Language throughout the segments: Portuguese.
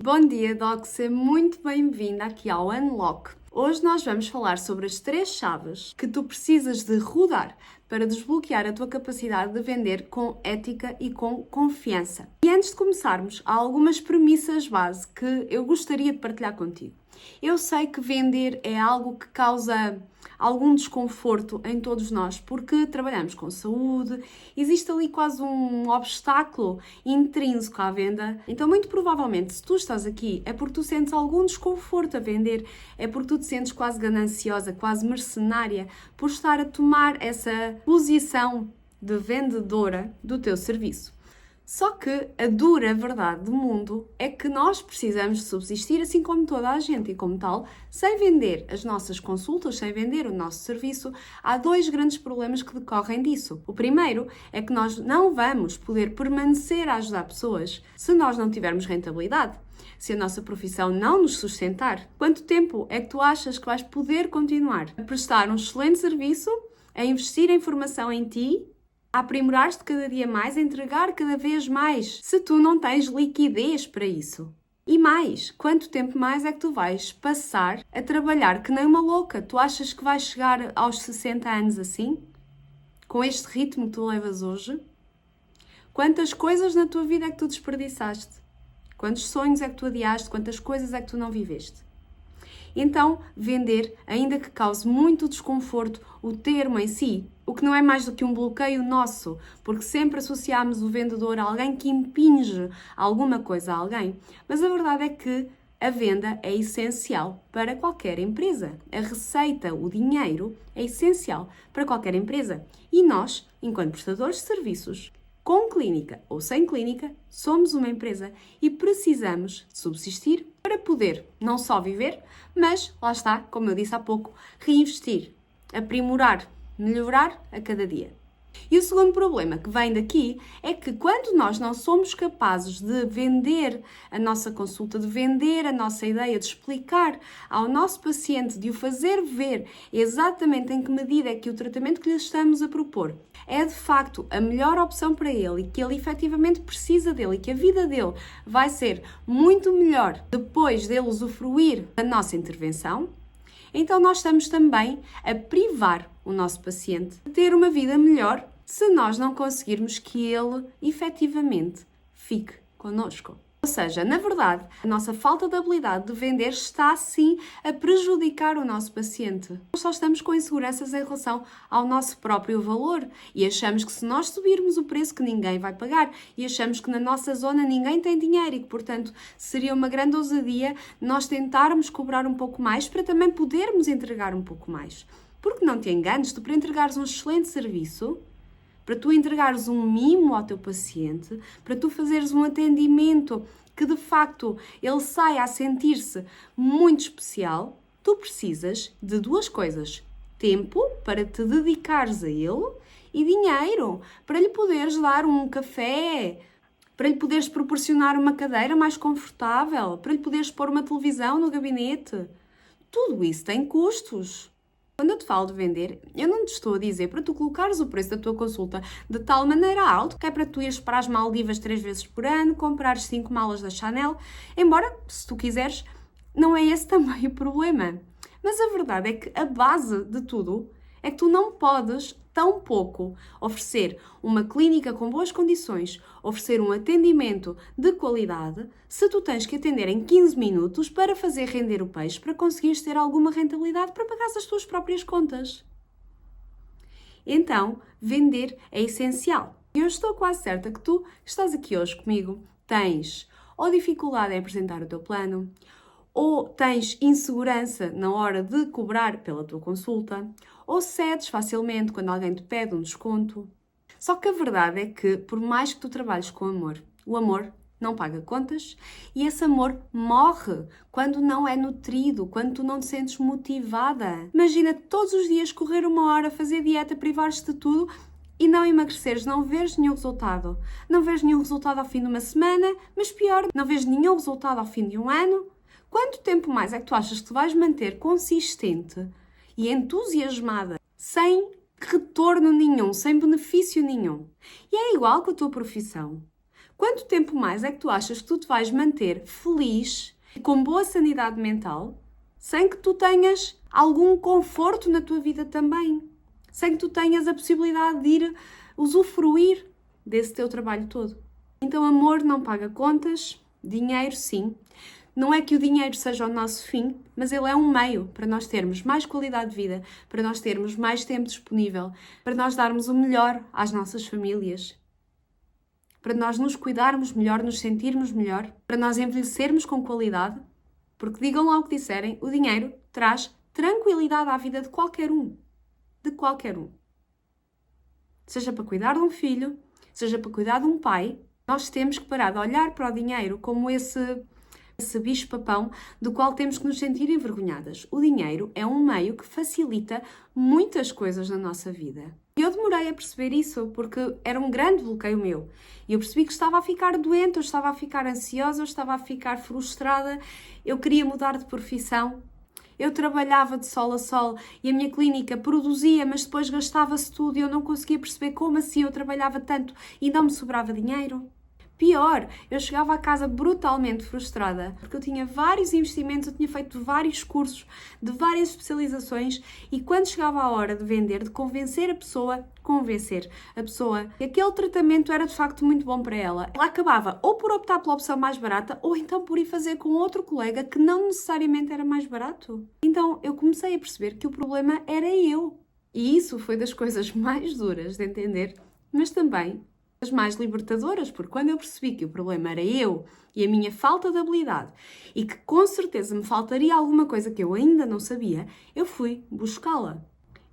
Bom dia, Doc, seja muito bem-vinda aqui ao Unlock. Hoje nós vamos falar sobre as 3 chaves que tu precisas de rodar para desbloquear a tua capacidade de vender com ética e com confiança. E antes de começarmos, há algumas premissas base que eu gostaria de partilhar contigo. Eu sei que vender é algo que causa algum desconforto em todos nós, porque trabalhamos com saúde, existe ali quase um obstáculo intrínseco à venda. Então, muito provavelmente, se tu estás aqui, é porque tu sentes algum desconforto a vender, é porque tu te sentes quase gananciosa, quase mercenária, por estar a tomar essa posição de vendedora do teu serviço. Só que a dura verdade do mundo é que nós precisamos de subsistir assim como toda a gente e como tal, sem vender as nossas consultas, sem vender o nosso serviço, há 2 grandes problemas que decorrem disso. O primeiro é que nós não vamos poder permanecer a ajudar pessoas se nós não tivermos rentabilidade. Se a nossa profissão não nos sustentar, quanto tempo é que tu achas que vais poder continuar a prestar um excelente serviço, a investir em formação em ti, a aprimorar-te cada dia mais, a entregar cada vez mais, se tu não tens liquidez para isso? E mais, quanto tempo mais é que tu vais passar a trabalhar que nem uma louca? Tu achas que vais chegar aos 60 anos assim? Com este ritmo que tu levas hoje? Quantas coisas na tua vida é que tu desperdiçaste? Quantos sonhos é que tu adiaste? Quantas coisas é que tu não viveste? Então, vender, ainda que cause muito desconforto, o termo em si, o que não é mais do que um bloqueio nosso, porque sempre associamos o vendedor a alguém que impinge alguma coisa a alguém, mas a verdade é que a venda é essencial para qualquer empresa. A receita, o dinheiro, é essencial para qualquer empresa. E nós, enquanto prestadores de serviços, com clínica ou sem clínica, somos uma empresa e precisamos de subsistir para poder não só viver, mas, lá está, como eu disse há pouco, reinvestir, aprimorar, melhorar a cada dia. E o segundo problema que vem daqui é que quando nós não somos capazes de vender a nossa consulta, de vender a nossa ideia, de explicar ao nosso paciente, de o fazer ver exatamente em que medida é que o tratamento que lhe estamos a propor é de facto a melhor opção para ele e que ele efetivamente precisa dele e que a vida dele vai ser muito melhor depois dele usufruir da nossa intervenção, então nós estamos também a privar o nosso paciente de ter uma vida melhor se nós não conseguirmos que ele efetivamente fique connosco. Ou seja, na verdade, a nossa falta de habilidade de vender está sim a prejudicar o nosso paciente. Nós só estamos com inseguranças em relação ao nosso próprio valor e achamos que se nós subirmos o preço que ninguém vai pagar e achamos que na nossa zona ninguém tem dinheiro e que, portanto, seria uma grande ousadia nós tentarmos cobrar um pouco mais para também podermos entregar um pouco mais. Porque não te enganes, tu para entregares um excelente serviço, para tu entregares um mimo ao teu paciente, para tu fazeres um atendimento que de facto ele saia a sentir-se muito especial, tu precisas de 2 coisas. Tempo para te dedicares a ele e dinheiro para lhe poderes dar um café, para lhe poderes proporcionar uma cadeira mais confortável, para lhe poderes pôr uma televisão no gabinete. Tudo isso tem custos. Quando eu te falo de vender, eu não te estou a dizer para tu colocares o preço da tua consulta de tal maneira alto que é para tu ires para as Maldivas 3 vezes por ano, comprares 5 malas da Chanel, embora, se tu quiseres, não é esse também o problema. Mas a verdade é que a base de tudo é que tu não podes tão pouco oferecer uma clínica com boas condições, oferecer um atendimento de qualidade, se tu tens que atender em 15 minutos para fazer render o peixe, para conseguires ter alguma rentabilidade para pagar as tuas próprias contas. Então, vender é essencial. E eu estou quase certa que tu estás aqui hoje comigo, tens ou dificuldade em apresentar o teu plano, ou tens insegurança na hora de cobrar pela tua consulta, ou cedes facilmente quando alguém te pede um desconto. Só que a verdade é que, por mais que tu trabalhes com amor, o amor não paga contas e esse amor morre quando não é nutrido, quando tu não te sentes motivada. Imagina todos os dias correr 1 hora, fazer dieta, privares-te de tudo e não emagreceres, não vês nenhum resultado. Não vês nenhum resultado ao fim de uma semana, mas pior, não vês nenhum resultado ao fim de um ano. Quanto tempo mais é que tu achas que te vais manter consistente e entusiasmada, sem retorno nenhum, sem benefício nenhum? E é igual com a tua profissão. Quanto tempo mais é que tu achas que tu te vais manter feliz, com boa sanidade mental, sem que tu tenhas algum conforto na tua vida também? Sem que tu tenhas a possibilidade de ir usufruir desse teu trabalho todo? Então, amor não paga contas, dinheiro sim. Não é que o dinheiro seja o nosso fim, mas ele é um meio para nós termos mais qualidade de vida, para nós termos mais tempo disponível, para nós darmos o melhor às nossas famílias, para nós nos cuidarmos melhor, nos sentirmos melhor, para nós envelhecermos com qualidade, porque digam lá o que disserem, o dinheiro traz tranquilidade à vida de qualquer um. De qualquer um. Seja para cuidar de um filho, seja para cuidar de um pai, nós temos que parar de olhar para o dinheiro como esse bicho-papão do qual temos que nos sentir envergonhadas. O dinheiro é um meio que facilita muitas coisas na nossa vida. E eu demorei a perceber isso, porque era um grande bloqueio meu. E eu percebi que estava a ficar doente, eu estava a ficar ansiosa, eu estava a ficar frustrada, eu queria mudar de profissão. Eu trabalhava de sol a sol e a minha clínica produzia, mas depois gastava-se tudo e eu não conseguia perceber como assim eu trabalhava tanto e não me sobrava dinheiro. Pior, eu chegava a casa brutalmente frustrada, porque eu tinha vários investimentos, eu tinha feito vários cursos, de várias especializações, e quando chegava a hora de vender, de convencer a pessoa que aquele tratamento era de facto muito bom para ela, ela acabava ou por optar pela opção mais barata, ou então por ir fazer com outro colega que não necessariamente era mais barato. Então eu comecei a perceber que o problema era eu. E isso foi das coisas mais duras de entender, mas também as mais libertadoras, porque quando eu percebi que o problema era eu e a minha falta de habilidade e que com certeza me faltaria alguma coisa que eu ainda não sabia, eu fui buscá-la.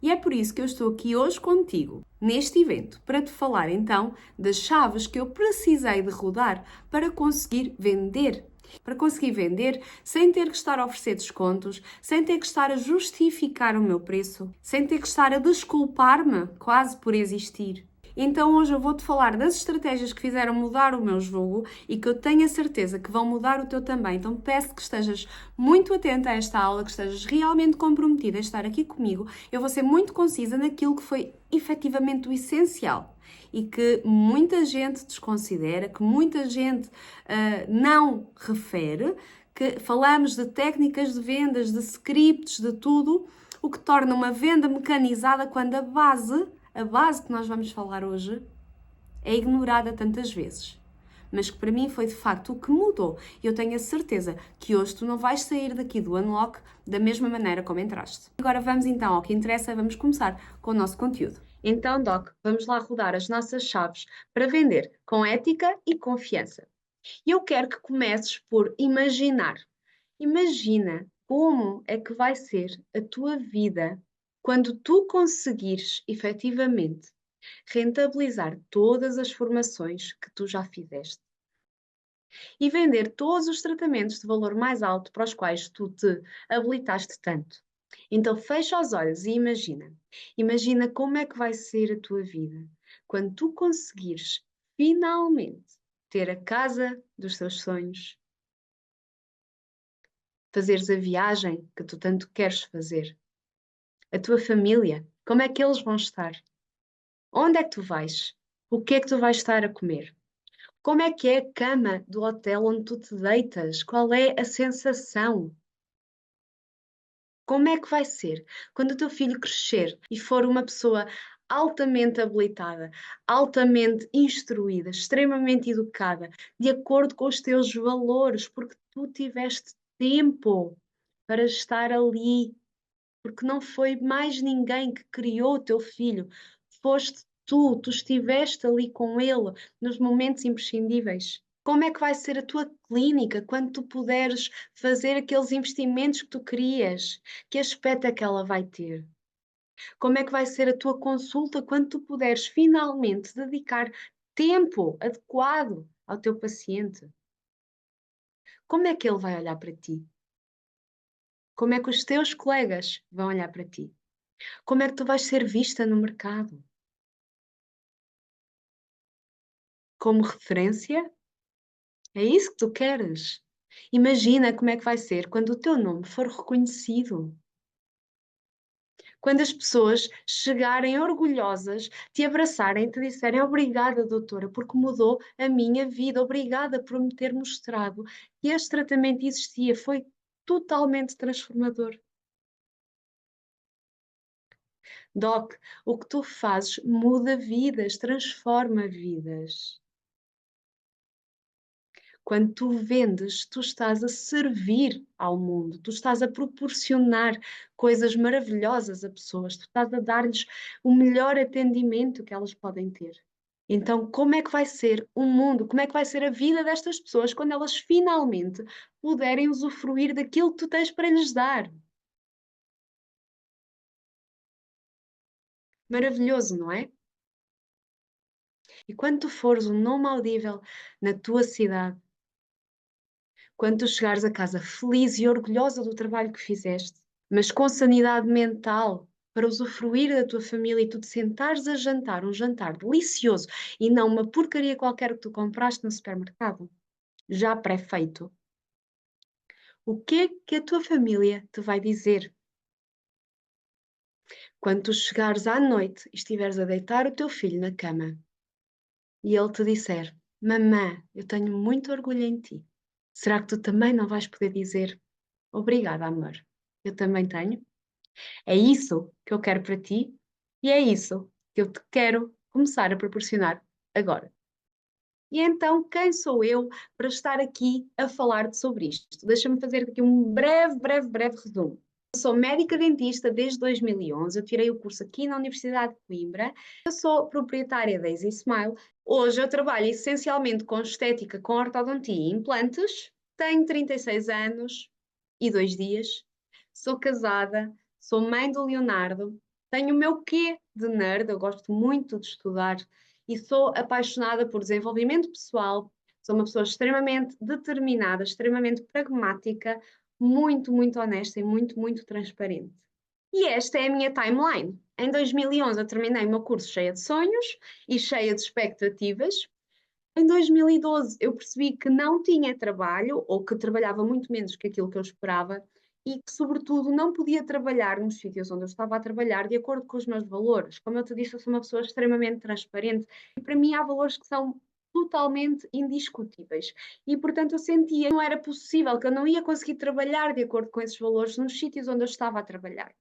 E é por isso que eu estou aqui hoje contigo, neste evento, para te falar então das chaves que eu precisei de rodar para conseguir vender. Para conseguir vender sem ter que estar a oferecer descontos, sem ter que estar a justificar o meu preço, sem ter que estar a desculpar-me quase por existir. Então hoje eu vou-te falar das estratégias que fizeram mudar o meu jogo e que eu tenho a certeza que vão mudar o teu também. Então peço que estejas muito atenta a esta aula, que estejas realmente comprometida a estar aqui comigo. Eu vou ser muito concisa naquilo que foi efetivamente o essencial e que muita gente desconsidera, que muita gente não refere, que falamos de técnicas de vendas, de scripts, de tudo, o que torna uma venda mecanizada quando a base que nós vamos falar hoje é ignorada tantas vezes. Mas que para mim foi de facto o que mudou. E eu tenho a certeza que hoje tu não vais sair daqui do Unlock da mesma maneira como entraste. Agora vamos então ao que interessa, vamos começar com o nosso conteúdo. Então, Doc, vamos lá rodar as nossas chaves para vender com ética e confiança. E eu quero que comeces por imaginar. Imagina como é que vai ser a tua vida quando tu conseguires efetivamente rentabilizar todas as formações que tu já fizeste e vender todos os tratamentos de valor mais alto para os quais tu te habilitaste tanto. Então fecha os olhos e imagina. Imagina como é que vai ser a tua vida quando tu conseguires finalmente ter a casa dos teus sonhos, fazeres a viagem que tu tanto queres fazer. A tua família, como é que eles vão estar? Onde é que tu vais? O que é que tu vais estar a comer? Como é que é a cama do hotel onde tu te deitas? Qual é a sensação? Como é que vai ser quando o teu filho crescer e for uma pessoa altamente habilitada, altamente instruída, extremamente educada, de acordo com os teus valores, porque tu tiveste tempo para estar ali, porque não foi mais ninguém que criou o teu filho, foste tu, tu estiveste ali com ele nos momentos imprescindíveis. Como é que vai ser a tua clínica quando tu puderes fazer aqueles investimentos que tu querias? Que aspecto é que ela vai ter? Como é que vai ser a tua consulta quando tu puderes finalmente dedicar tempo adequado ao teu paciente? Como é que ele vai olhar para ti? Como é que os teus colegas vão olhar para ti? Como é que tu vais ser vista no mercado? Como referência? É isso que tu queres? Imagina como é que vai ser quando o teu nome for reconhecido. Quando as pessoas chegarem orgulhosas, te abraçarem e te disserem obrigada, doutora, porque mudou a minha vida, obrigada por me ter mostrado que este tratamento existia, foi totalmente transformador. Doc, o que tu fazes muda vidas, transforma vidas. Quando tu vendes, tu estás a servir ao mundo, tu estás a proporcionar coisas maravilhosas a pessoas, tu estás a dar-lhes o melhor atendimento que elas podem ter. Então, como é que vai ser o mundo, como é que vai ser a vida destas pessoas quando elas finalmente puderem usufruir daquilo que tu tens para lhes dar? Maravilhoso, não é? E quando tu fores um nome audível na tua cidade, quando tu chegares a casa feliz e orgulhosa do trabalho que fizeste, mas com sanidade mental, para usufruir da tua família e tu te sentares a jantar, um jantar delicioso e não uma porcaria qualquer que tu compraste no supermercado, já pré-feito, o que é que a tua família te vai dizer? Quando tu chegares à noite e estiveres a deitar o teu filho na cama e ele te disser: Mamã, eu tenho muito orgulho em ti. Será que tu também não vais poder dizer: Obrigada, amor, eu também tenho? É isso que eu quero para ti e é isso que eu te quero começar a proporcionar agora. E então, quem sou eu para estar aqui a falar-te sobre isto? Deixa-me fazer aqui um breve resumo. Eu sou médica dentista desde 2011, eu tirei o curso aqui na Universidade de Coimbra, eu sou proprietária da Easy Smile. Hoje eu trabalho essencialmente com estética, com ortodontia e implantes, tenho 36 anos e 2 dias, sou casada, sou mãe do Leonardo, tenho o meu quê de nerd, eu gosto muito de estudar e sou apaixonada por desenvolvimento pessoal, sou uma pessoa extremamente determinada, extremamente pragmática, muito honesta e muito transparente. E esta é a minha timeline. Em 2011 eu terminei o meu curso cheia de sonhos e cheia de expectativas. Em 2012 eu percebi que não tinha trabalho ou que trabalhava muito menos que aquilo que eu esperava e que, sobretudo, não podia trabalhar nos sítios onde eu estava a trabalhar de acordo com os meus valores. Como eu te disse, eu sou uma pessoa extremamente transparente e para mim há valores que são totalmente indiscutíveis. E, portanto, eu sentia que não era possível, que eu não ia conseguir trabalhar de acordo com esses valores nos sítios onde eu estava a trabalhar.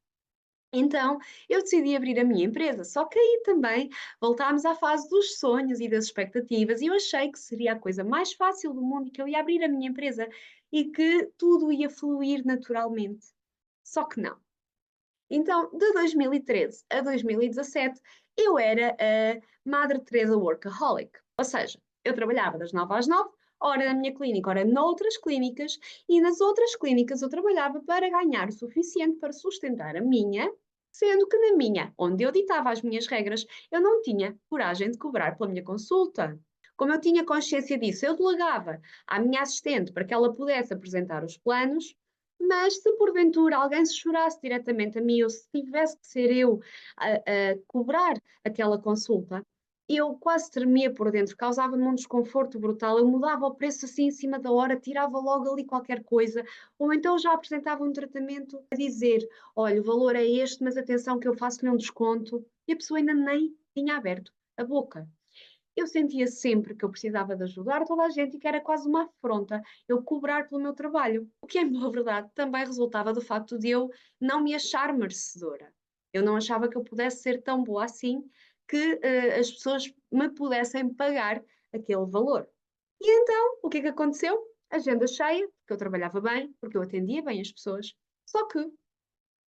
Então, eu decidi abrir a minha empresa, só que aí também voltámos à fase dos sonhos e das expectativas, e eu achei que seria a coisa mais fácil do mundo, que eu ia abrir a minha empresa e que tudo ia fluir naturalmente. Só que não. Então, de 2013 a 2017, eu era a Madre Teresa Workaholic, ou seja, eu trabalhava das 9 às 9, ora na minha clínica, ora noutras clínicas, e nas outras clínicas eu trabalhava para ganhar o suficiente para sustentar a minha, sendo que na minha, onde eu ditava as minhas regras, eu não tinha coragem de cobrar pela minha consulta. Como eu tinha consciência disso, eu delegava à minha assistente para que ela pudesse apresentar os planos, mas se porventura alguém se chorasse diretamente a mim, ou se tivesse que ser eu a cobrar aquela consulta, eu quase tremia por dentro, causava-me um desconforto brutal. Eu mudava o preço assim em cima da hora, tirava logo ali qualquer coisa, ou então já apresentava um tratamento a dizer: olha, o valor é este, mas atenção que eu faço-lhe um desconto, e a pessoa ainda nem tinha aberto a boca. Eu sentia sempre que eu precisava de ajudar toda a gente e que era quase uma afronta eu cobrar pelo meu trabalho. O que, em boa verdade, também resultava do facto de eu não me achar merecedora. Eu não achava que eu pudesse ser tão boa assim que as pessoas me pudessem pagar aquele valor. E então, o que é que aconteceu? Agenda cheia, porque eu trabalhava bem, porque eu atendia bem as pessoas. Só que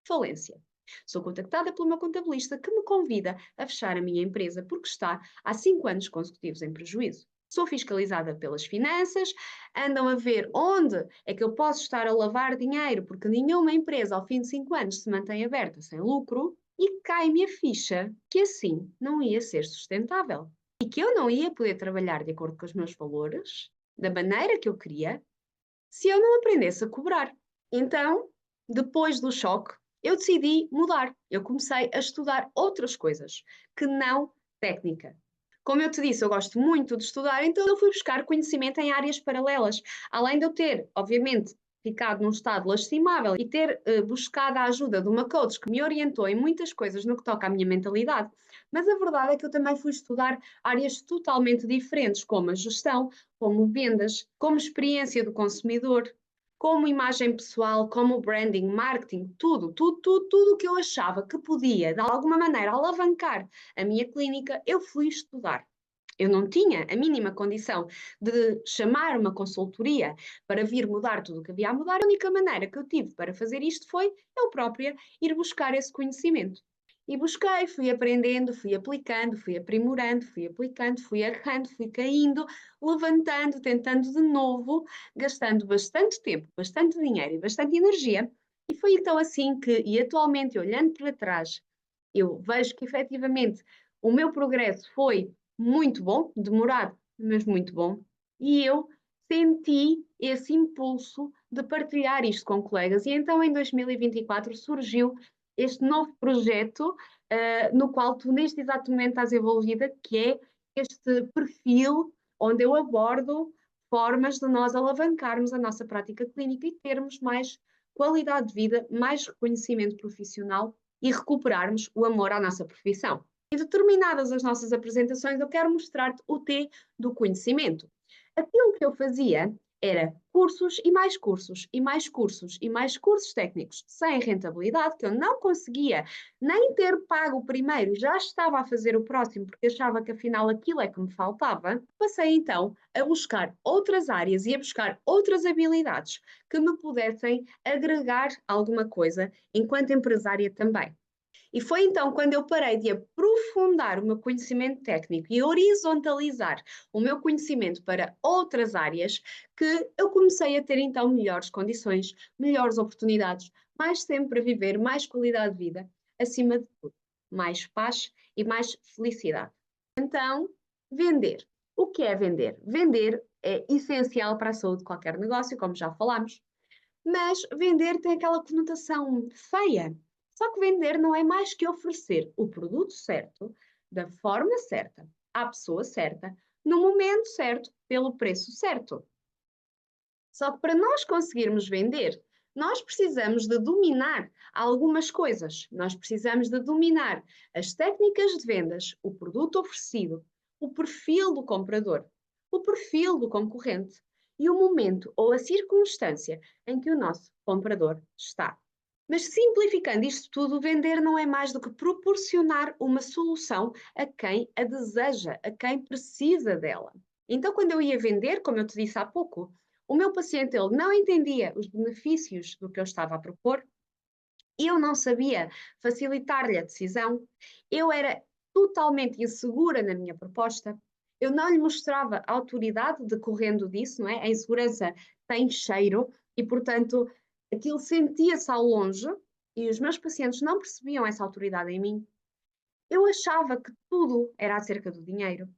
falência. Sou contactada pelo meu contabilista que me convida a fechar a minha empresa porque está há 5 anos consecutivos em prejuízo. Sou fiscalizada pelas finanças, andam a ver onde é que eu posso estar a lavar dinheiro, porque nenhuma empresa ao fim de 5 anos se mantém aberta sem lucro, e cai-me a ficha que assim não ia ser sustentável e que eu não ia poder trabalhar de acordo com os meus valores, da maneira que eu queria, se eu não aprendesse a cobrar. Então, depois do choque, eu decidi mudar. Eu comecei a estudar outras coisas que não técnica. Como eu te disse, eu gosto muito de estudar, então eu fui buscar conhecimento em áreas paralelas. Além de eu ter, obviamente, ficado num estado lastimável e ter buscado a ajuda de uma coach que me orientou em muitas coisas no que toca à minha mentalidade. Mas a verdade é que eu também fui estudar áreas totalmente diferentes, como a gestão, como vendas, como experiência do consumidor, como imagem pessoal, como branding, marketing, tudo o que eu achava que podia, de alguma maneira, alavancar a minha clínica, eu fui estudar. Eu não tinha a mínima condição de chamar uma consultoria para vir mudar tudo o que havia a mudar. A única maneira que eu tive para fazer isto foi eu própria ir buscar esse conhecimento. E busquei, fui aprendendo, fui aplicando, fui aprimorando, fui aplicando, fui errando, fui caindo, levantando, tentando de novo, gastando bastante tempo, bastante dinheiro e bastante energia. E foi então assim que, e atualmente, olhando para trás, eu vejo que efetivamente o meu progresso foi muito bom, demorado, mas muito bom, e eu senti esse impulso de partilhar isto com colegas. E então em 2024 surgiu este novo projeto, no qual tu neste exato momento estás envolvida, que é este perfil onde eu abordo formas de nós alavancarmos a nossa prática clínica e termos mais qualidade de vida, mais reconhecimento profissional e recuperarmos o amor à nossa profissão. Em determinadas as nossas apresentações, eu quero mostrar-te o T do conhecimento. Aquilo que eu fazia era cursos e mais cursos e mais cursos e mais cursos técnicos sem rentabilidade, que eu não conseguia nem ter pago o primeiro, já estava a fazer o próximo, porque achava que afinal aquilo é que me faltava. Passei então a buscar outras áreas e a buscar outras habilidades que me pudessem agregar alguma coisa enquanto empresária também. E foi então quando eu parei de aprofundar o meu conhecimento técnico e horizontalizar o meu conhecimento para outras áreas que eu comecei a ter então melhores condições, melhores oportunidades, mais tempo para viver, mais qualidade de vida, acima de tudo, mais paz e mais felicidade. Então, vender. O que é vender? Vender é essencial para a saúde de qualquer negócio, como já falámos, mas vender tem aquela conotação feia. Só que vender não é mais que oferecer o produto certo, da forma certa, à pessoa certa, no momento certo, pelo preço certo. Só que para nós conseguirmos vender, nós precisamos de dominar algumas coisas. Nós precisamos de dominar as técnicas de vendas, o produto oferecido, o perfil do comprador, o perfil do concorrente e o momento ou a circunstância em que o nosso comprador está. Mas simplificando isto tudo, vender não é mais do que proporcionar uma solução a quem a deseja, a quem precisa dela. Então, quando eu ia vender, como eu te disse há pouco, o meu paciente ele não entendia os benefícios do que eu estava a propor, eu não sabia facilitar-lhe a decisão, eu era totalmente insegura na minha proposta, eu não lhe mostrava autoridade decorrendo disso, não é? A insegurança tem cheiro e, portanto, aquilo sentia-se ao longe e os meus pacientes não percebiam essa autoridade em mim. Eu achava que tudo era acerca do dinheiro.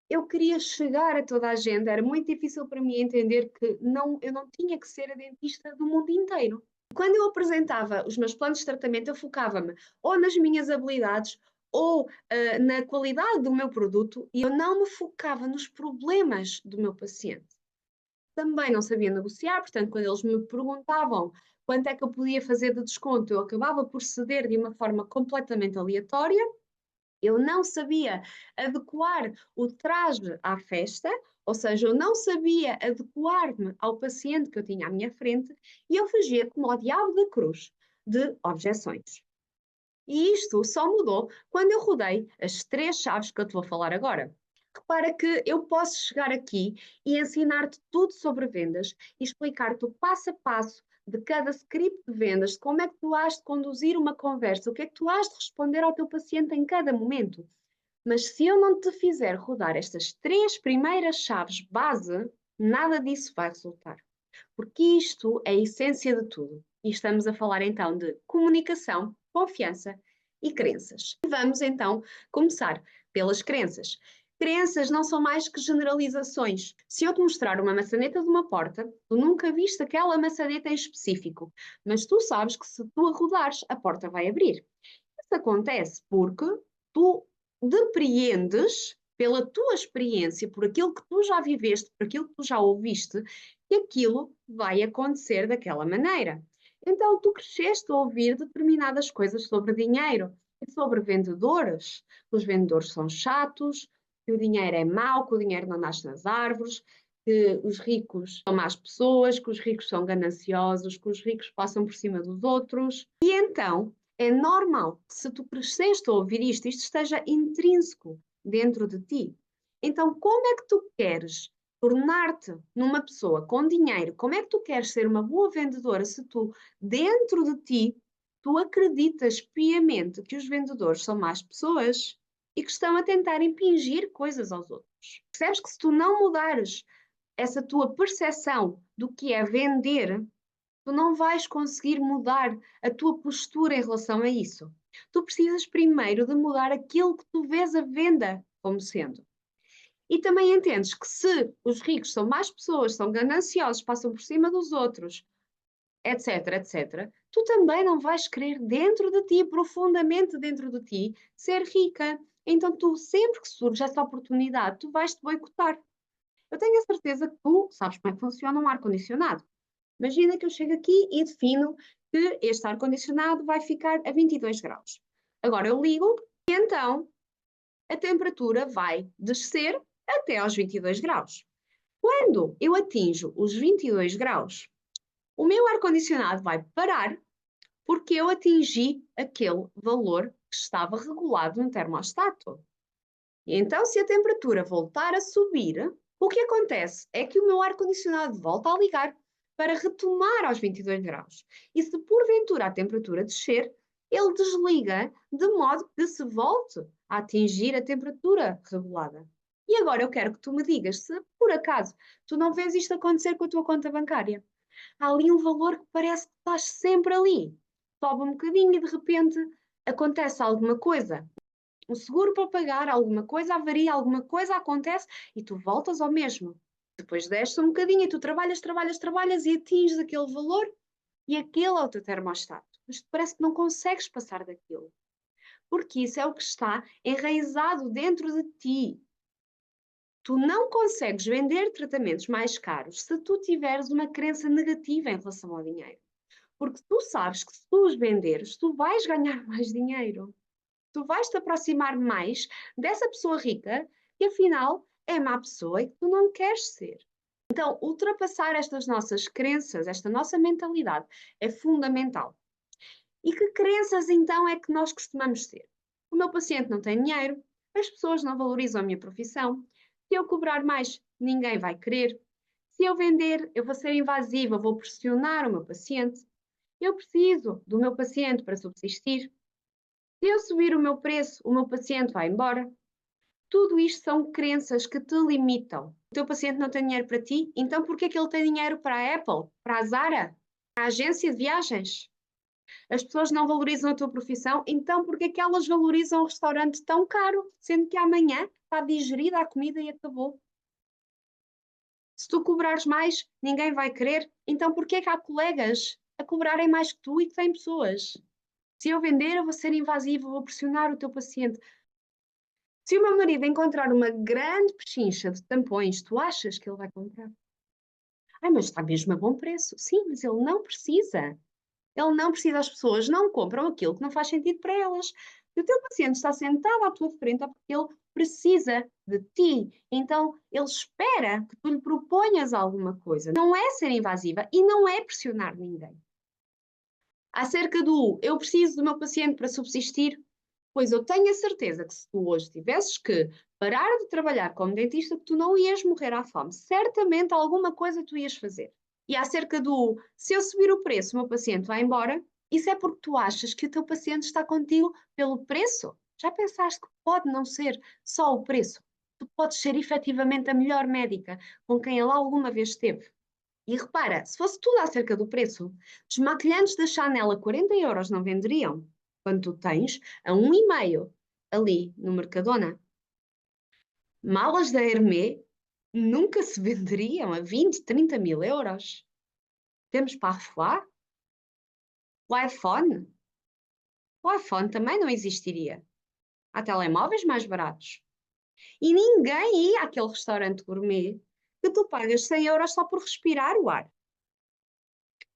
Eu queria chegar a toda a gente, era muito difícil para mim entender que eu não tinha que ser a dentista do mundo inteiro. Quando eu apresentava os meus planos de tratamento, eu focava-me ou nas minhas habilidades ou na qualidade do meu produto e eu não me focava nos problemas do meu paciente. Também não sabia negociar, portanto, quando eles me perguntavam quanto é que eu podia fazer de desconto, eu acabava por ceder de uma forma completamente aleatória. Eu não sabia adequar o traje à festa, ou seja, eu não sabia adequar-me ao paciente que eu tinha à minha frente e eu fugia como o diabo da cruz de objeções. E isto só mudou quando eu rodei as três chaves que eu te vou falar agora. Repara que eu posso chegar aqui e ensinar-te tudo sobre vendas e explicar-te o passo a passo de cada script de vendas, de como é que tu has de conduzir uma conversa, o que é que tu has de responder ao teu paciente em cada momento. Mas se eu não te fizer rodar estas três primeiras chaves base, nada disso vai resultar. Porque isto é a essência de tudo. E estamos a falar então de comunicação, confiança e crenças. Vamos então começar pelas crenças. Crenças não são mais que generalizações. Se eu te mostrar uma maçaneta de uma porta, tu nunca viste aquela maçaneta em específico, mas tu sabes que se tu a rodares, a porta vai abrir. Isso acontece porque tu depreendes pela tua experiência, por aquilo que tu já viveste, por aquilo que tu já ouviste, que aquilo vai acontecer daquela maneira. Então, tu cresceste a ouvir determinadas coisas sobre dinheiro e sobre vendedores. Que os vendedores são chatos, que o dinheiro é mau, que o dinheiro não nasce nas árvores, que os ricos são más pessoas, que os ricos são gananciosos, que os ricos passam por cima dos outros. E então, é normal que se tu cresceste a ouvir isto, isto esteja intrínseco dentro de ti. Então, como é que tu queres tornar-te numa pessoa com dinheiro? Como é que tu queres ser uma boa vendedora se tu, dentro de ti, tu acreditas piamente que os vendedores são más pessoas e que estão a tentar impingir coisas aos outros? Percebes que se tu não mudares essa tua percepção do que é vender, tu não vais conseguir mudar a tua postura em relação a isso. Tu precisas primeiro de mudar aquilo que tu vês a venda como sendo. E também entendes que se os ricos são más pessoas, são gananciosos, passam por cima dos outros, etc, etc, tu também não vais querer dentro de ti, profundamente dentro de ti, ser rica. Então tu, sempre que surge essa oportunidade, tu vais-te boicotar. Eu tenho a certeza que tu sabes como é que funciona um ar-condicionado. Imagina que eu chego aqui e defino que este ar-condicionado vai ficar a 22 graus. Agora eu ligo e então a temperatura vai descer até aos 22 graus. Quando eu atinjo os 22 graus, o meu ar-condicionado vai parar porque eu atingi aquele valor que estava regulado no termostato. E então, se a temperatura voltar a subir, o que acontece é que o meu ar-condicionado volta a ligar para retomar aos 22 graus. E se porventura a temperatura descer, ele desliga de modo que se volte a atingir a temperatura regulada. E agora eu quero que tu me digas se, por acaso, tu não vês isto acontecer com a tua conta bancária. Há ali um valor que parece que estás sempre ali. Sobe um bocadinho e de repente acontece alguma coisa, um seguro para pagar, alguma coisa avaria, alguma coisa acontece e tu voltas ao mesmo. Depois desce um bocadinho e tu trabalhas, trabalhas, trabalhas e atinges aquele valor e aquele é o teu termostato. Mas tu parece que não consegues passar daquilo. Porque isso é o que está enraizado dentro de ti. Tu não consegues vender tratamentos mais caros se tu tiveres uma crença negativa em relação ao dinheiro. Porque tu sabes que se tu os venderes, tu vais ganhar mais dinheiro. Tu vais te aproximar mais dessa pessoa rica que afinal é má pessoa e que tu não queres ser. Então, ultrapassar estas nossas crenças, esta nossa mentalidade é fundamental. E que crenças então é que nós costumamos ter? O meu paciente não tem dinheiro, as pessoas não valorizam a minha profissão, se eu cobrar mais, ninguém vai querer, se eu vender, eu vou ser invasiva, vou pressionar o meu paciente, eu preciso do meu paciente para subsistir, se eu subir o meu preço, o meu paciente vai embora. Tudo isto são crenças que te limitam. O teu paciente não tem dinheiro para ti, então por que é que ele tem dinheiro para a Apple, para a Zara, para a agência de viagens? As pessoas não valorizam a tua profissão, então por que é que elas valorizam um restaurante tão caro, sendo que amanhã está digerida a comida e acabou? Se tu cobrares mais, ninguém vai querer, então por que é que há colegas a cobrarem mais que tu e que têm pessoas? Se eu vender, eu vou ser invasivo, vou pressionar o teu paciente. Se o meu marido encontrar uma grande pechincha de tampões, tu achas que ele vai comprar? Ai, mas está mesmo a bom preço. Sim, mas ele não precisa. Ele não precisa, as pessoas não compram aquilo que não faz sentido para elas. Se o teu paciente está sentado à tua frente é porque ele precisa de ti. Então, ele espera que tu lhe proponhas alguma coisa. Não é ser invasiva e não é pressionar ninguém. Acerca do eu preciso do meu paciente para subsistir, pois eu tenho a certeza que se tu hoje tivesses que parar de trabalhar como dentista, que tu não ias morrer à fome. Certamente alguma coisa tu ias fazer. E acerca do se eu subir o preço, o meu paciente vai embora, isso é porque tu achas que o teu paciente está contigo pelo preço. Já pensaste que pode não ser só o preço? Tu podes ser efetivamente a melhor médica com quem ele alguma vez esteve. E repara, se fosse tudo acerca do preço, os maquilhantes da Chanel a 40 € não venderiam, quando tu tens a 1,5 ali no Mercadona. Malas da Hermès nunca se venderiam a 20, 30 mil euros. Temos Parfois, o iPhone. O iPhone também não existiria. Há telemóveis mais baratos. E ninguém ia àquele restaurante gourmet que tu pagas 100 euros só por respirar o ar.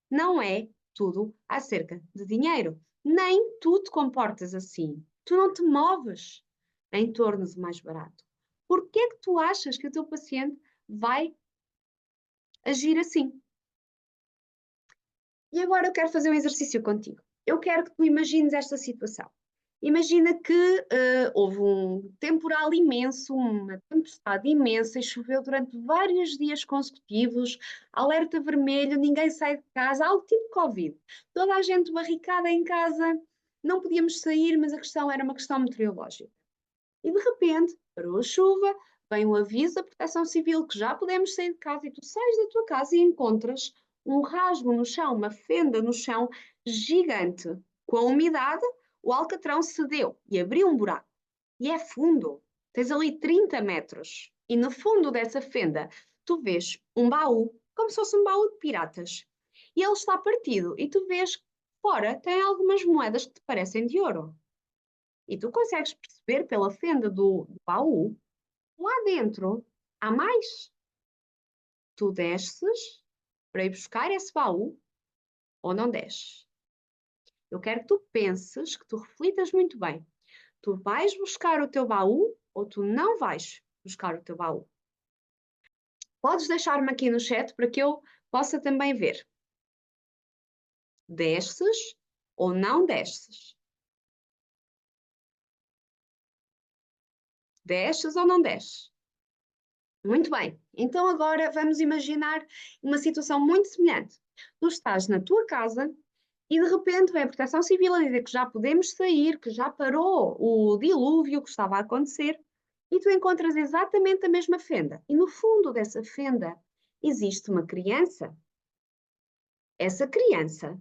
Não é tudo acerca de dinheiro. Nem tu te comportas assim. Tu não te moves em torno do mais barato. Por que é que tu achas que o teu paciente vai agir assim? E agora eu quero fazer um exercício contigo. Eu quero que tu imagines esta situação. Imagina que houve um temporal imenso, uma tempestade imensa e choveu durante vários dias consecutivos, alerta vermelho, ninguém sai de casa, algo tipo Covid. Toda a gente barricada em casa, não podíamos sair, mas a questão era uma questão meteorológica. E de repente, parou a chuva, vem o aviso da Proteção Civil que já podemos sair de casa e tu sais da tua casa e encontras um rasgo no chão, uma fenda no chão gigante. Com a umidade, o alcatrão cedeu e abriu um buraco. E é fundo. Tens ali 30 metros. E no fundo dessa fenda, tu vês um baú, como se fosse um baú de piratas. E ele está partido. E tu vês que fora tem algumas moedas que te parecem de ouro. E tu consegues perceber pela fenda do baú, lá dentro há mais. Tu desces para ir buscar esse baú ou não desces? Eu quero que tu penses, que tu reflitas muito bem. Tu vais buscar o teu baú ou tu não vais buscar o teu baú? Podes deixar-me aqui no chat para que eu possa também ver. Desces ou não desces? Desces ou não desces? Muito bem, então agora vamos imaginar uma situação muito semelhante. Tu estás na tua casa e de repente vem a Proteção Civil a dizer que já podemos sair, que já parou o dilúvio que estava a acontecer e tu encontras exatamente a mesma fenda. E no fundo dessa fenda existe uma criança. Essa criança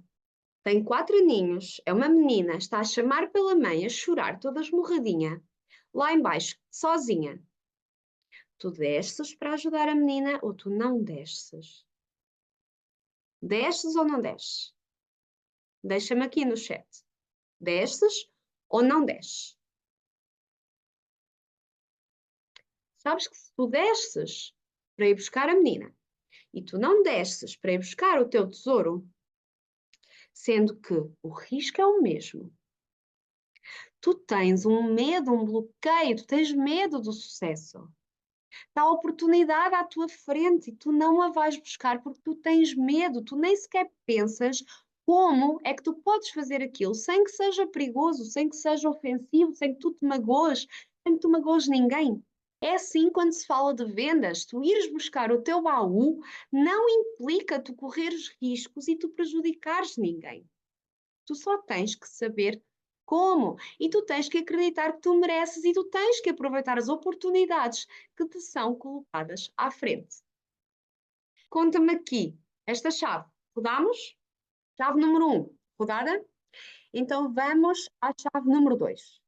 tem 4 aninhos, é uma menina, está a chamar pela mãe, a chorar, toda esmorradinha, lá embaixo, sozinha. Tu desces para ajudar a menina ou tu não desces? Desces ou não desces? Deixa-me aqui no chat. Desces ou não desces? Sabes que se tu desces para ir buscar a menina e tu não desces para ir buscar o teu tesouro, sendo que o risco é o mesmo, tu tens um medo, um bloqueio, tu tens medo do sucesso. Está a oportunidade à tua frente e tu não a vais buscar porque tu tens medo, tu nem sequer pensas como é que tu podes fazer aquilo sem que seja perigoso, sem que seja ofensivo, sem que tu te magoes, sem que tu magoes ninguém. É assim quando se fala de vendas, tu ires buscar o teu baú não implica tu correres riscos e tu prejudicares ninguém. Tu só tens que saber como. E tu tens que acreditar que tu mereces e tu tens que aproveitar as oportunidades que te são colocadas à frente. Conta-me aqui esta chave. Rodamos? Chave número 1, rodada? Então vamos à chave número 2.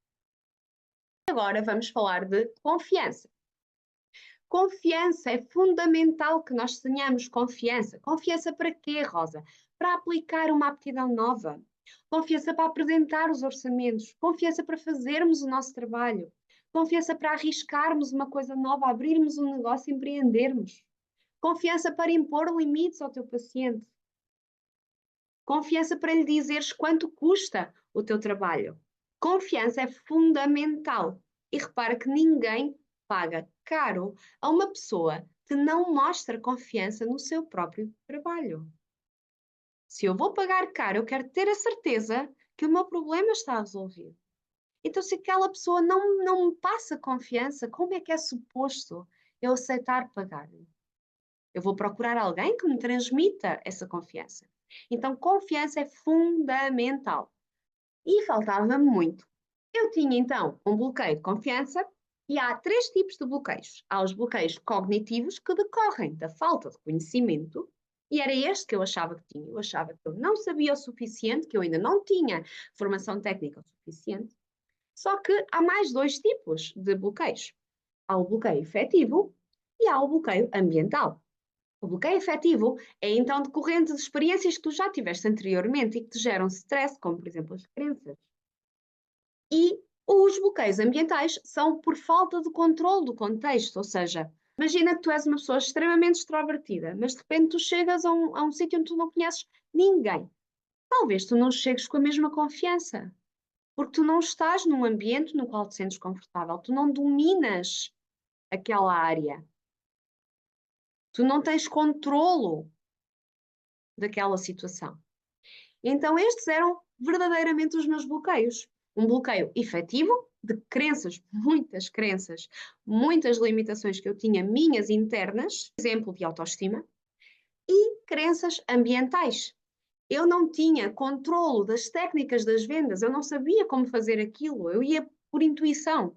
Agora vamos falar de confiança. Confiança é fundamental que nós tenhamos confiança. Confiança para quê, Rosa? Para aplicar uma aptidão nova. Confiança para apresentar os orçamentos. Confiança para fazermos o nosso trabalho. Confiança para arriscarmos uma coisa nova, abrirmos um negócio, empreendermos. Confiança para impor limites ao teu paciente. Confiança para lhe dizeres quanto custa o teu trabalho. Confiança é fundamental. E repara que ninguém paga caro a uma pessoa que não mostra confiança no seu próprio trabalho. Se eu vou pagar caro, eu quero ter a certeza que o meu problema está resolvido. Então, se aquela pessoa não me passa confiança, como é que é suposto eu aceitar pagar-lhe? Eu vou procurar alguém que me transmita essa confiança. Então, confiança é fundamental. E faltava-me muito. Eu tinha então um bloqueio de confiança e há 3 tipos de bloqueios. Há os bloqueios cognitivos que decorrem da falta de conhecimento, e era este que eu achava que tinha. Eu achava que eu não sabia o suficiente, que eu ainda não tinha formação técnica o suficiente. Só que há mais 2 tipos de bloqueios. Há o bloqueio efetivo e há o bloqueio ambiental. O bloqueio efetivo é então decorrente de experiências que tu já tiveste anteriormente e que te geram stress, como por exemplo as crenças. E Os bloqueios ambientais são por falta de controle do contexto, ou seja, imagina que tu és uma pessoa extremamente extrovertida, mas de repente tu chegas a um sítio onde tu não conheces ninguém. Talvez tu não chegues com a mesma confiança, porque tu não estás num ambiente no qual te sentes confortável, tu não dominas aquela área, tu não tens controlo daquela situação. Então, estes eram verdadeiramente os meus bloqueios. Um bloqueio efetivo de crenças, muitas limitações que eu tinha minhas internas, exemplo de autoestima, e crenças ambientais. Eu não tinha controlo das técnicas das vendas, eu não sabia como fazer aquilo, eu ia por intuição.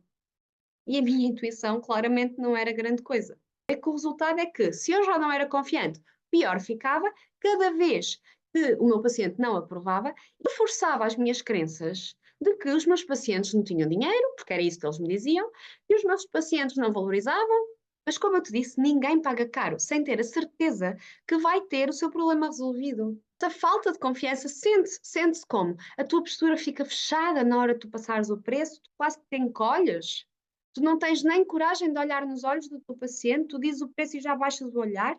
E a minha intuição claramente não era grande coisa. É que o resultado é que, se eu já não era confiante, pior ficava, cada vez que o meu paciente não aprovava, eu forçava as minhas crenças de que os meus pacientes não tinham dinheiro, porque era isso que eles me diziam, e os meus pacientes não valorizavam, mas como eu te disse, ninguém paga caro sem ter a certeza que vai ter o seu problema resolvido. A falta de confiança sente-se como? A tua postura fica fechada na hora de tu passares o preço, tu quase que te encolhes. Tu não tens nem coragem de olhar nos olhos do teu paciente, tu dizes o preço e já baixas o olhar.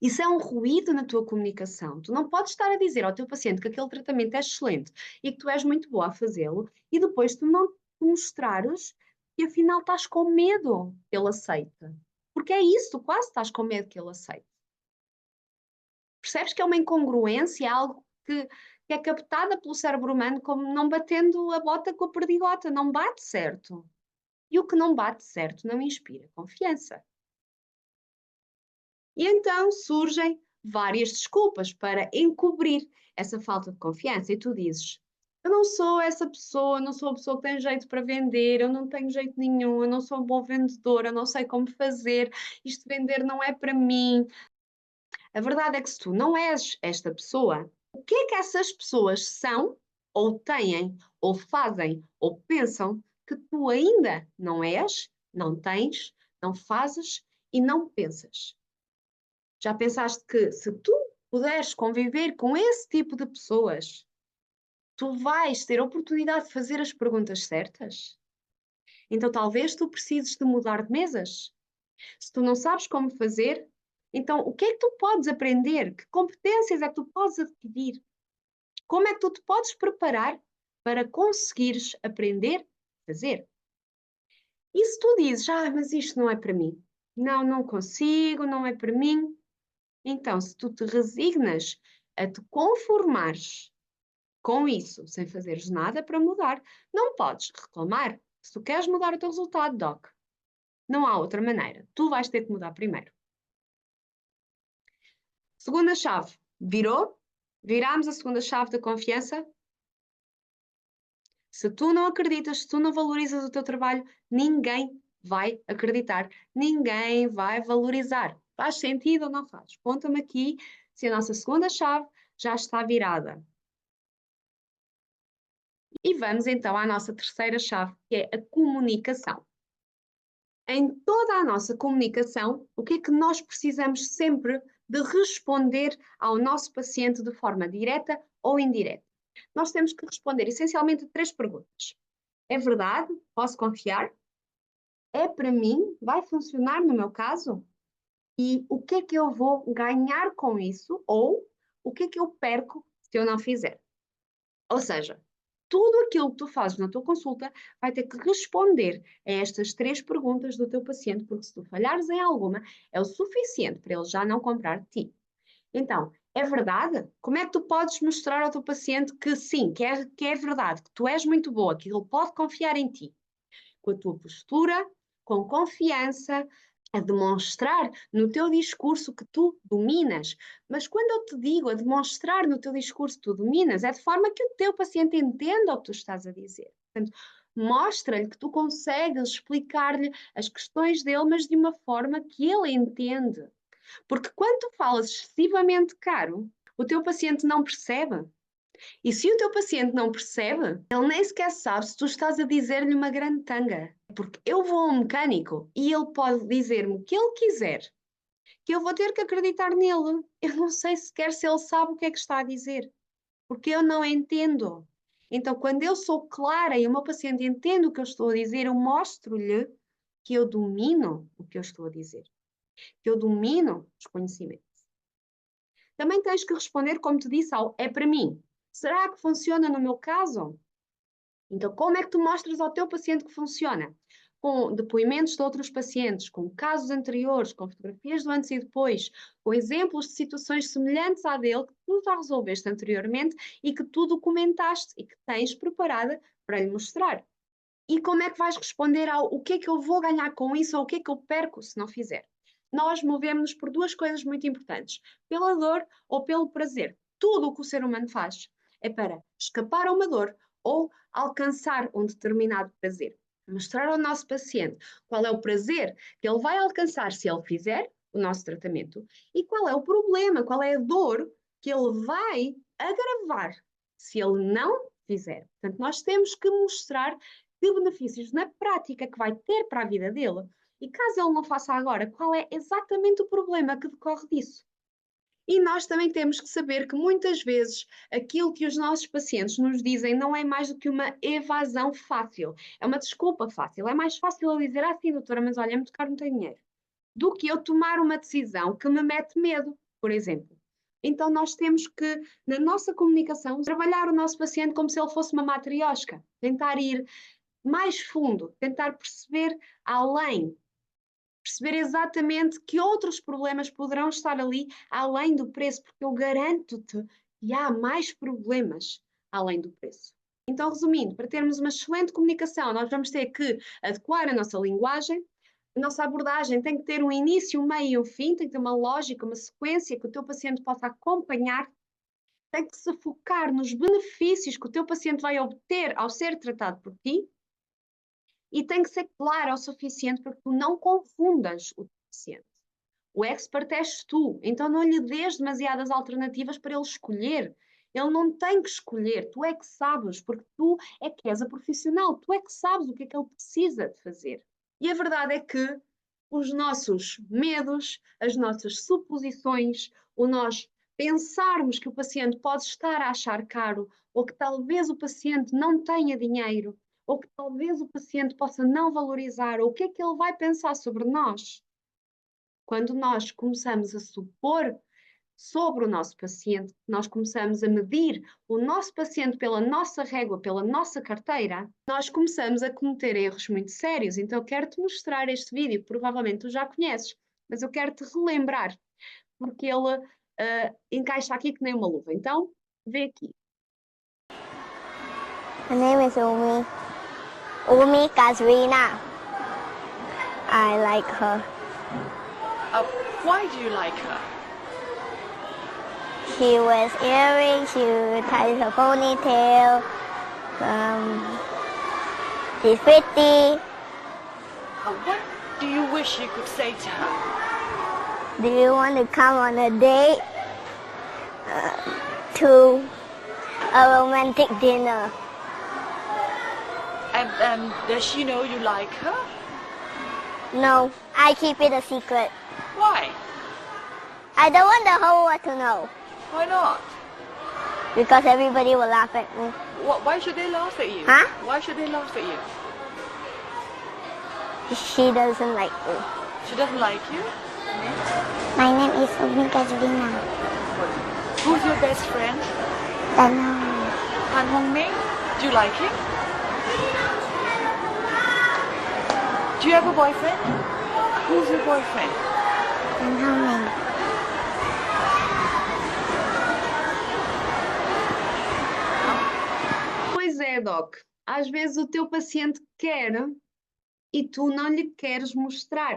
Isso é um ruído na tua comunicação. Tu não podes estar a dizer ao teu paciente que aquele tratamento é excelente e que tu és muito boa a fazê-lo e depois tu não te mostrares que afinal estás com medo que ele aceite. Porque é isso, tu quase estás com medo que ele aceite. Percebes que é uma incongruência, algo que é captada pelo cérebro humano como não batendo a bota com a perdigota, não bate certo. E o que não bate certo não inspira confiança. E então surgem várias desculpas para encobrir essa falta de confiança. E tu dizes: eu não sou essa pessoa, não sou a pessoa que tem jeito para vender, eu não tenho jeito nenhum, eu não sou um bom vendedor, eu não sei como fazer, isto de vender não é para mim. A verdade é que se tu não és esta pessoa, o que é que essas pessoas são, ou têm, ou fazem, ou pensam que tu ainda não és, não tens, não fazes e não pensas? Já pensaste que se tu puderes conviver com esse tipo de pessoas, tu vais ter a oportunidade de fazer as perguntas certas? Então talvez tu precises de mudar de mesas. Se tu não sabes como fazer, então o que é que tu podes aprender? Que competências é que tu podes adquirir? Como é que tu te podes preparar para conseguires aprender a fazer? E se tu dizes, mas isto não é para mim, não consigo, não é para mim, então se tu te resignas a te conformares com isso, sem fazeres nada para mudar, não podes reclamar. Se tu queres mudar o teu resultado, Doc, não há outra maneira. Tu vais ter que mudar primeiro. Segunda chave, virou? Virámos a segunda chave da confiança? Se tu não acreditas, se tu não valorizas o teu trabalho, ninguém vai acreditar, ninguém vai valorizar. Faz sentido ou não faz? Conta-me aqui se a nossa segunda chave já está virada. E vamos então à nossa terceira chave, que é a comunicação. Em toda a nossa comunicação, o que é que nós precisamos sempre de responder ao nosso paciente de forma direta ou indireta? Nós temos que responder essencialmente a três perguntas. É verdade? Posso confiar? É para mim? Vai funcionar no meu caso? E o que é que eu vou ganhar com isso? Ou o que é que eu perco se eu não fizer? Ou seja, tudo aquilo que tu fazes na tua consulta vai ter que responder a estas três perguntas do teu paciente, porque se tu falhares em alguma, é o suficiente para ele já não comprar de ti. Então, é verdade? Como é que tu podes mostrar ao teu paciente que sim, que é verdade, que tu és muito boa, que ele pode confiar em ti? Com a tua postura, com confiança, a demonstrar no teu discurso que tu dominas. Mas quando eu te digo a demonstrar no teu discurso que tu dominas, é de forma que o teu paciente entenda o que tu estás a dizer. Portanto, mostra-lhe que tu consegues explicar-lhe as questões dele, mas de uma forma que ele entende. Porque quando tu falas excessivamente caro, o teu paciente não percebe. E se o teu paciente não percebe, ele nem sequer sabe se tu estás a dizer-lhe uma grande tanga. Porque eu vou a um mecânico e ele pode dizer-me o que ele quiser, que eu vou ter que acreditar nele. Eu não sei sequer se ele sabe o que é que está a dizer, porque eu não entendo. Então, quando eu sou clara e o meu paciente entende o que eu estou a dizer, eu mostro-lhe que eu domino o que eu estou a dizer, que eu domino os conhecimentos. Também tens que responder, como te disse, ao é para mim. Será que funciona no meu caso? Então, como é que tu mostras ao teu paciente que funciona? Com depoimentos de outros pacientes, com casos anteriores, com fotografias do antes e depois, com exemplos de situações semelhantes à dele que tu já resolveste anteriormente e que tu documentaste e que tens preparada para lhe mostrar. E como é que vais responder ao o que é que eu vou ganhar com isso ou o que é que eu perco se não fizer? Nós movemos-nos por duas coisas muito importantes: pela dor ou pelo prazer. Tudo o que o ser humano faz é para escapar a uma dor ou alcançar um determinado prazer. Mostrar ao nosso paciente qual é o prazer que ele vai alcançar se ele fizer o nosso tratamento e qual é o problema, qual é a dor que ele vai agravar se ele não fizer. Portanto, nós temos que mostrar que benefícios na prática que vai ter para a vida dele. E caso ele não faça agora, qual é exatamente o problema que decorre disso? E nós também temos que saber que muitas vezes aquilo que os nossos pacientes nos dizem não é mais do que uma evasão fácil, é uma desculpa fácil. É mais fácil eu dizer assim, doutora, mas olha, é muito caro, não tenho dinheiro, do que eu tomar uma decisão que me mete medo, por exemplo. Então nós temos que, na nossa comunicação, trabalhar o nosso paciente como se ele fosse uma matriosca, tentar ir mais fundo, tentar perceber além, perceber exatamente que outros problemas poderão estar ali além do preço, porque eu garanto-te que há mais problemas além do preço. Então, resumindo, para termos uma excelente comunicação, nós vamos ter que adequar a nossa linguagem, a nossa abordagem tem que ter um início, um meio e um fim, tem que ter uma lógica, uma sequência que o teu paciente possa acompanhar, tem que se focar nos benefícios que o teu paciente vai obter ao ser tratado por ti, e tem que ser claro o suficiente para que tu não confundas o paciente. O expert és tu, então não lhe dês demasiadas alternativas para ele escolher. Ele não tem que escolher, tu é que sabes, porque tu é que és a profissional, tu é que sabes o que é que ele precisa de fazer. E a verdade é que os nossos medos, as nossas suposições, o nós pensarmos que o paciente pode estar a achar caro, ou que talvez o paciente não tenha dinheiro, ou que talvez o paciente possa não valorizar, ou o que é que ele vai pensar sobre nós. Quando nós começamos a supor sobre o nosso paciente, nós começamos a medir o nosso paciente pela nossa régua, pela nossa carteira, nós começamos a cometer erros muito sérios. Então, eu quero-te mostrar este vídeo, que provavelmente tu já conheces, mas eu quero-te relembrar, porque ele encaixa aqui que nem uma luva. Então, vê aqui. My name is Umi. Umi Kazrina. I like her. Why do you like her? She wears earrings, she ties a ponytail. She's pretty. What do you wish you could say to her? Do you want to come on a date? To a romantic dinner. And does she know you like her? No, I keep it a secret. Why? I don't want the whole world to know. Why not? Because everybody will laugh at me. Why should they laugh at you? Huh? Why should they laugh at you? She doesn't like me. She doesn't like you? My name is Umi Kazrina. Who's your best friend? Danang. Han Hongming? Do you like him? Do you have a boyfriend? Who's your boyfriend? Dan Hao-ming. Pois é, Doc. Às vezes o teu paciente quer e tu não lhe queres mostrar.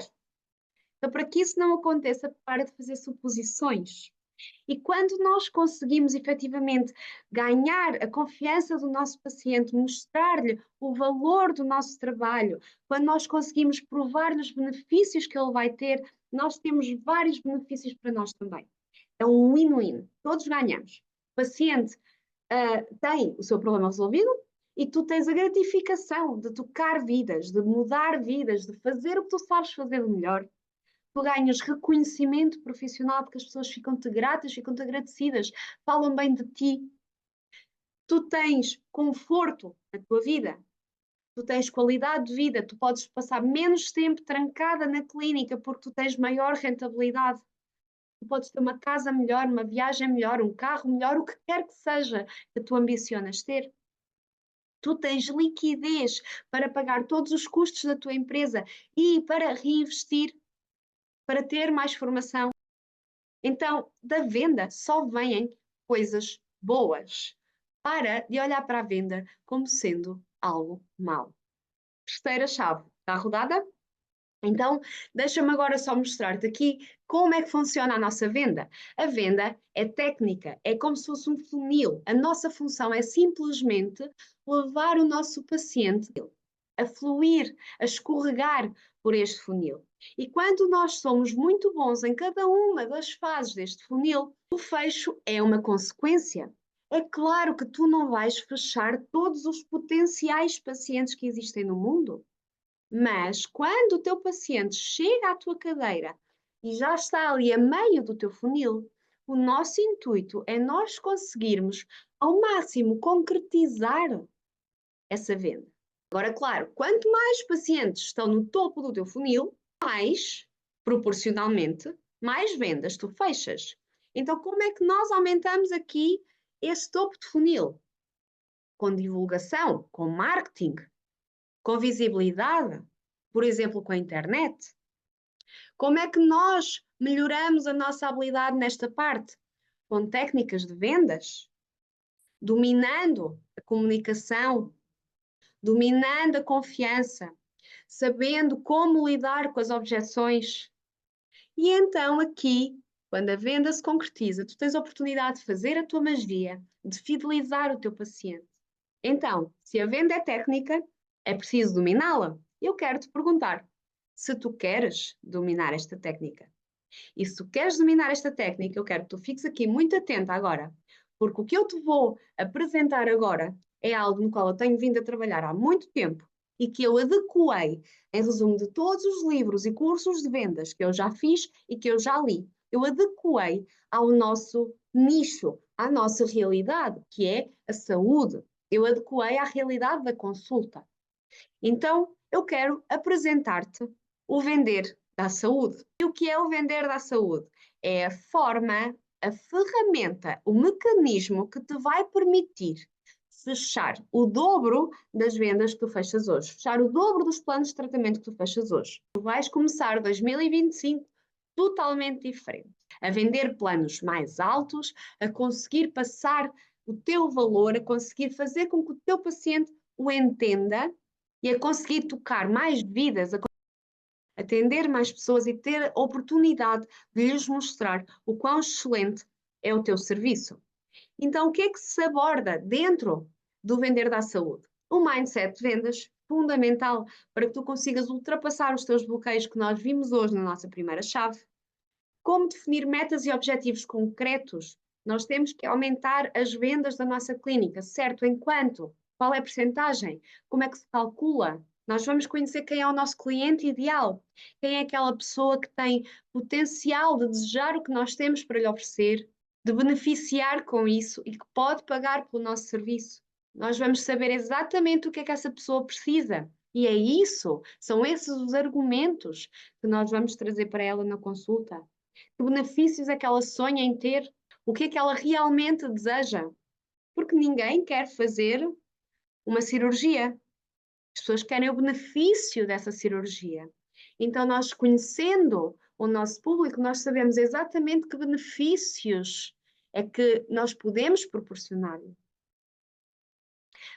Então, para que isso não aconteça, para de fazer suposições. E quando nós conseguimos efetivamente ganhar a confiança do nosso paciente, mostrar-lhe o valor do nosso trabalho, quando nós conseguimos provar-lhe os benefícios que ele vai ter, nós temos vários benefícios para nós também. É um win-win. Todos ganhamos. O paciente tem o seu problema resolvido e tu tens a gratificação de tocar vidas, de mudar vidas, de fazer o que tu sabes fazer de melhor. Tu ganhas reconhecimento profissional porque as pessoas ficam-te gratas, ficam-te agradecidas, falam bem de ti. Tu tens conforto na tua vida, tu tens qualidade de vida, tu podes passar menos tempo trancada na clínica porque tu tens maior rentabilidade. Tu podes ter uma casa melhor, uma viagem melhor, um carro melhor, o que quer que seja que tu ambicionas ter. Tu tens liquidez para pagar todos os custos da tua empresa e para reinvestir, para ter mais formação. Então, da venda só vêm coisas boas. Para de olhar para a venda como sendo algo mau. Terceira chave, está rodada? Então, deixa-me agora só mostrar-te aqui como é que funciona a nossa venda. A venda é técnica, é como se fosse um funil. A nossa função é simplesmente levar o nosso paciente a fluir, a escorregar por este funil. E quando nós somos muito bons em cada uma das fases deste funil, o fecho é uma consequência. É claro que tu não vais fechar todos os potenciais pacientes que existem no mundo. Mas quando o teu paciente chega à tua cadeira e já está ali a meio do teu funil, o nosso intuito é nós conseguirmos ao máximo concretizar essa venda. Agora, claro, quanto mais pacientes estão no topo do teu funil, mais, proporcionalmente, mais vendas tu fechas. Então, como é que nós aumentamos aqui esse topo de funil? Com divulgação, com marketing, com visibilidade, por exemplo, com a internet. Como é que nós melhoramos a nossa habilidade nesta parte? Com técnicas de vendas, dominando a comunicação, dominando a confiança, sabendo como lidar com as objeções. E então aqui, quando a venda se concretiza, tu tens a oportunidade de fazer a tua magia, de fidelizar o teu paciente. Então, se a venda é técnica, é preciso dominá-la. Eu quero te perguntar se tu queres dominar esta técnica. E se tu queres dominar esta técnica, eu quero que tu fiques aqui muito atenta agora, porque o que eu te vou apresentar agora é algo no qual eu tenho vindo a trabalhar há muito tempo e que eu adequei, em resumo de todos os livros e cursos de vendas que eu já fiz e que eu já li. Eu adequei ao nosso nicho, à nossa realidade, que é a saúde. Eu adequei à realidade da consulta. Então, eu quero apresentar-te o vender da saúde. E o que é o vender da saúde? É a forma, a ferramenta, o mecanismo que te vai permitir fechar o dobro das vendas que tu fechas hoje, fechar o dobro dos planos de tratamento que tu fechas hoje. Tu vais começar 2025 totalmente diferente, a vender planos mais altos, a conseguir passar o teu valor, a conseguir fazer com que o teu paciente o entenda e a conseguir tocar mais vidas, a atender mais pessoas e ter a oportunidade de lhes mostrar o quão excelente é o teu serviço. Então, o que é que se aborda dentro do vender da saúde? O mindset de vendas, fundamental para que tu consigas ultrapassar os teus bloqueios que nós vimos hoje na nossa primeira chave. Como definir metas e objetivos concretos? Nós temos que aumentar as vendas da nossa clínica, certo? Enquanto? Qual é a percentagem? Como é que se calcula? Nós vamos conhecer quem é o nosso cliente ideal, quem é aquela pessoa que tem potencial de desejar o que nós temos para lhe oferecer, de beneficiar com isso e que pode pagar pelo nosso serviço. Nós vamos saber exatamente o que é que essa pessoa precisa. E é isso, são esses os argumentos que nós vamos trazer para ela na consulta. Que benefícios é que ela sonha em ter? O que é que ela realmente deseja? Porque ninguém quer fazer uma cirurgia. As pessoas querem o benefício dessa cirurgia. Então, nós conhecendo o nosso público, nós sabemos exatamente que benefícios é que nós podemos proporcionar-lhe.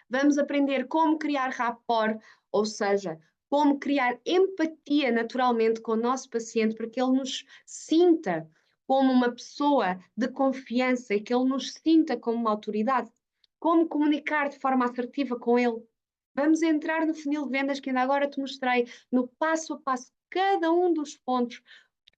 Vamos aprender como criar rapport, ou seja, como criar empatia naturalmente com o nosso paciente para que ele nos sinta como uma pessoa de confiança e que ele nos sinta como uma autoridade. Como comunicar de forma assertiva com ele. Vamos entrar no funil de vendas que ainda agora te mostrei, no passo a passo, cada um dos pontos.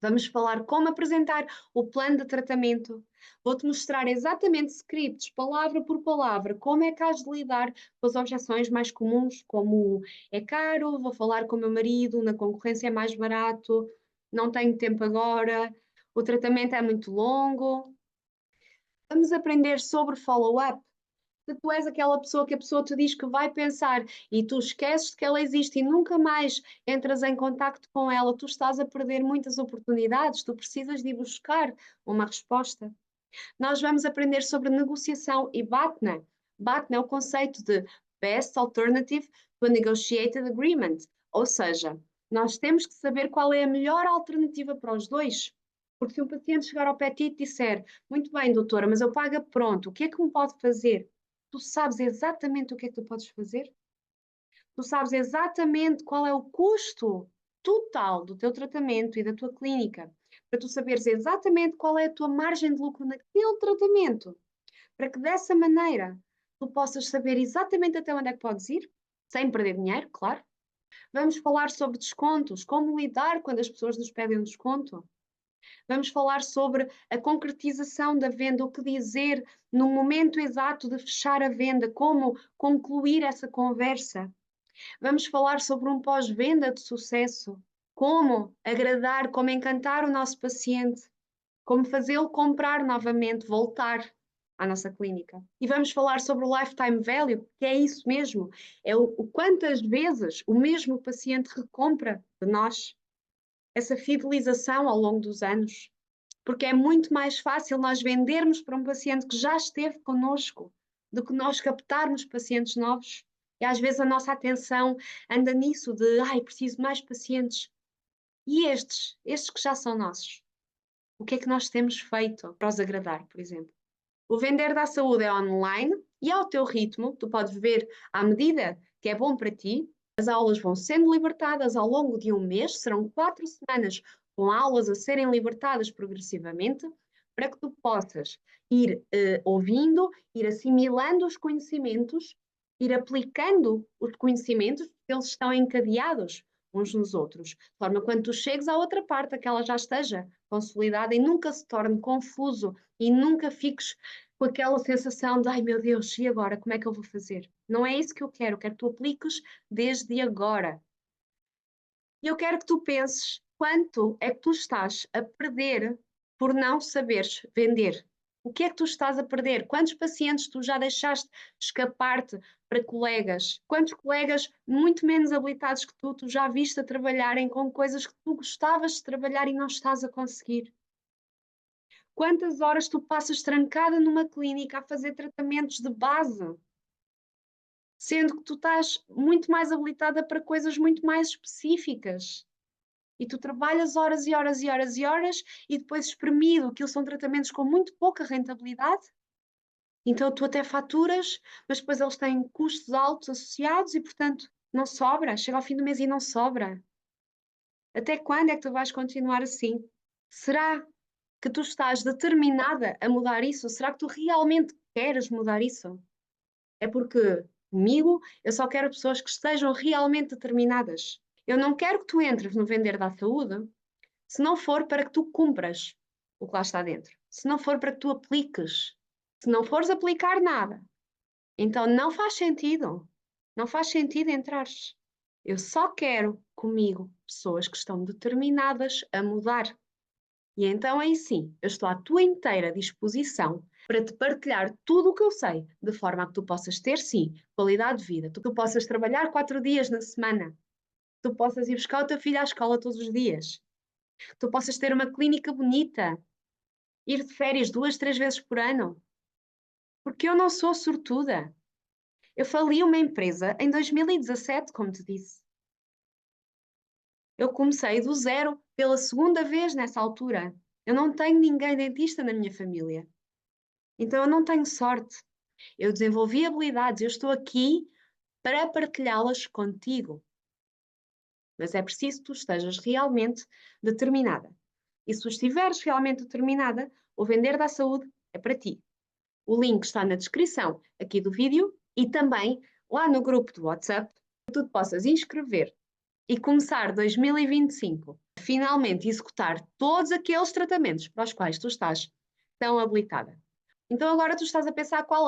Vamos falar como apresentar o plano de tratamento. Vou-te mostrar exatamente scripts, palavra por palavra, como é que has de lidar com as objeções mais comuns, como é caro, vou falar com o meu marido, na concorrência é mais barato, não tenho tempo agora, o tratamento é muito longo. Vamos aprender sobre follow-up. Se tu és aquela pessoa que a pessoa te diz que vai pensar e tu esqueces de que ela existe e nunca mais entras em contacto com ela, tu estás a perder muitas oportunidades, tu precisas de ir buscar uma resposta. Nós vamos aprender sobre negociação e BATNA. BATNA é o conceito de Best Alternative to a Negotiated Agreement, ou seja, nós temos que saber qual é a melhor alternativa para os dois. Porque se um paciente chegar ao pé de ti e te disser, muito bem, doutora, mas eu pago pronto, o que é que me pode fazer? Tu sabes exatamente o que é que tu podes fazer? Tu sabes exatamente qual é o custo total do teu tratamento e da tua clínica, para tu saberes exatamente qual é a tua margem de lucro naquele tratamento, para que dessa maneira tu possas saber exatamente até onde é que podes ir, sem perder dinheiro, claro. Vamos falar sobre descontos, como lidar quando as pessoas nos pedem um desconto. Vamos falar sobre a concretização da venda, o que dizer no momento exato de fechar a venda, como concluir essa conversa. Vamos falar sobre um pós-venda de sucesso, como agradar, como encantar o nosso paciente, como fazê-lo comprar novamente, voltar à nossa clínica. E vamos falar sobre o lifetime value, que é isso mesmo, é o quantas vezes o mesmo paciente recompra de nós, essa fidelização ao longo dos anos. Porque é muito mais fácil nós vendermos para um paciente que já esteve connosco do que nós captarmos pacientes novos. E às vezes a nossa atenção anda nisso de, ai, preciso de mais pacientes. E estes que já são nossos, o que é que nós temos feito para os agradar, por exemplo? O Vender da Saúde é online e ao teu ritmo, tu podes ver à medida que é bom para ti. As aulas vão sendo libertadas ao longo de um mês, serão 4 semanas com aulas a serem libertadas progressivamente, para que tu possas ir ouvindo, ir assimilando os conhecimentos, ir aplicando os conhecimentos, porque eles estão encadeados uns nos outros, de forma que quando tu chegues à outra parte, que ela já esteja consolidada e nunca se torne confuso e nunca fiques com aquela sensação de, ai meu Deus, e agora, como é que eu vou fazer? Não é isso que eu quero que tu apliques desde agora. E eu quero que tu penses quanto é que tu estás a perder por não saberes vender. O que é que tu estás a perder? Quantos pacientes tu já deixaste escapar-te para colegas? Quantos colegas muito menos habilitados que tu já viste a trabalharem com coisas que tu gostavas de trabalhar e não estás a conseguir? Quantas horas tu passas trancada numa clínica a fazer tratamentos de base, sendo que tu estás muito mais habilitada para coisas muito mais específicas? E tu trabalhas horas e horas e horas e horas e depois espremido, aquilo são tratamentos com muito pouca rentabilidade. Então tu até faturas, mas depois eles têm custos altos associados e, portanto, não sobra. Chega ao fim do mês e não sobra. Até quando é que tu vais continuar assim? Será que tu estás determinada a mudar isso? Será que tu realmente queres mudar isso? É porque comigo eu só quero pessoas que estejam realmente determinadas. Eu não quero que tu entres no Vender da Saúde se não for para que tu cumpras o que lá está dentro. Se não for para que tu apliques. Se não fores aplicar nada, então não faz sentido. Não faz sentido entrares. Eu só quero comigo pessoas que estão determinadas a mudar. E então aí sim, eu estou à tua inteira disposição para te partilhar tudo o que eu sei, de forma a que tu possas ter, sim, qualidade de vida, tu possas trabalhar 4 dias na semana, tu possas ir buscar o teu filho à escola todos os dias, tu possas ter uma clínica bonita, ir de férias 2, 3 vezes por ano. Porque eu não sou sortuda. Eu fali uma empresa em 2017, como te disse. Eu comecei do zero pela segunda vez nessa altura. Eu não tenho ninguém dentista na minha família. Então eu não tenho sorte. Eu desenvolvi habilidades, eu estou aqui para partilhá-las contigo. Mas é preciso que tu estejas realmente determinada. E se tu estiveres realmente determinada, o Vender da Saúde é para ti. O link está na descrição aqui do vídeo e também lá no grupo do WhatsApp, para que tu te possas inscrever e começar 2025 a finalmente executar todos aqueles tratamentos para os quais tu estás tão habilitada. Então agora tu estás a pensar qual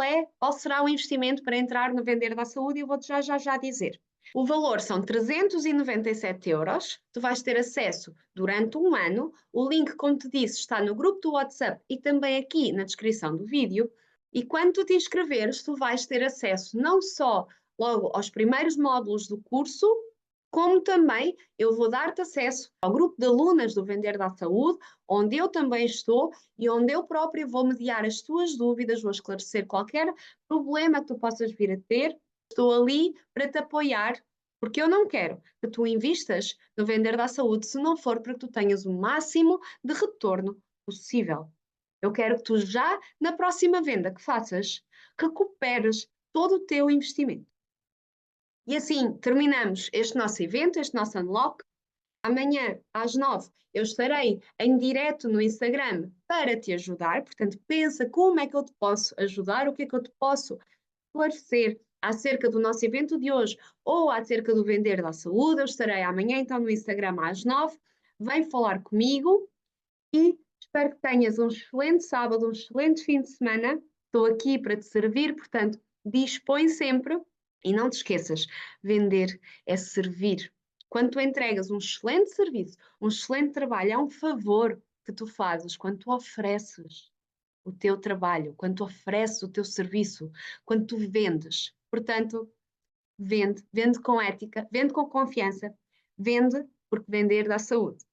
será o investimento para entrar no Vender da Saúde e eu vou-te já dizer. O valor são 397 euros, tu vais ter acesso durante um ano, o link, como te disse, está no grupo do WhatsApp e também aqui na descrição do vídeo. E quando tu te inscreveres, tu vais ter acesso não só logo aos primeiros módulos do curso, como também eu vou dar-te acesso ao grupo de alunas do Vender da Saúde, onde eu também estou e onde eu própria vou mediar as tuas dúvidas, vou esclarecer qualquer problema que tu possas vir a ter. Estou ali para te apoiar, porque eu não quero que tu invistas no Vender da Saúde se não for para que tu tenhas o máximo de retorno possível. Eu quero que tu já, na próxima venda que faças, recuperes todo o teu investimento. E assim terminamos este nosso evento, este nosso unlock. Amanhã, às 9, eu estarei em direto no Instagram para te ajudar. Portanto, pensa como é que eu te posso ajudar, o que é que eu te posso esclarecer acerca do nosso evento de hoje ou acerca do Vender da Saúde. Eu estarei amanhã, então, no Instagram às 9. Vem falar comigo e espero que tenhas um excelente sábado, um excelente fim de semana. Estou aqui para te servir, portanto, dispõe sempre e não te esqueças, vender é servir. Quando tu entregas um excelente serviço, um excelente trabalho, é um favor que tu fazes quando tu ofereces o teu trabalho, quando tu ofereces o teu serviço, quando tu vendes. Portanto, vende com ética, vende com confiança, vende porque vender dá saúde.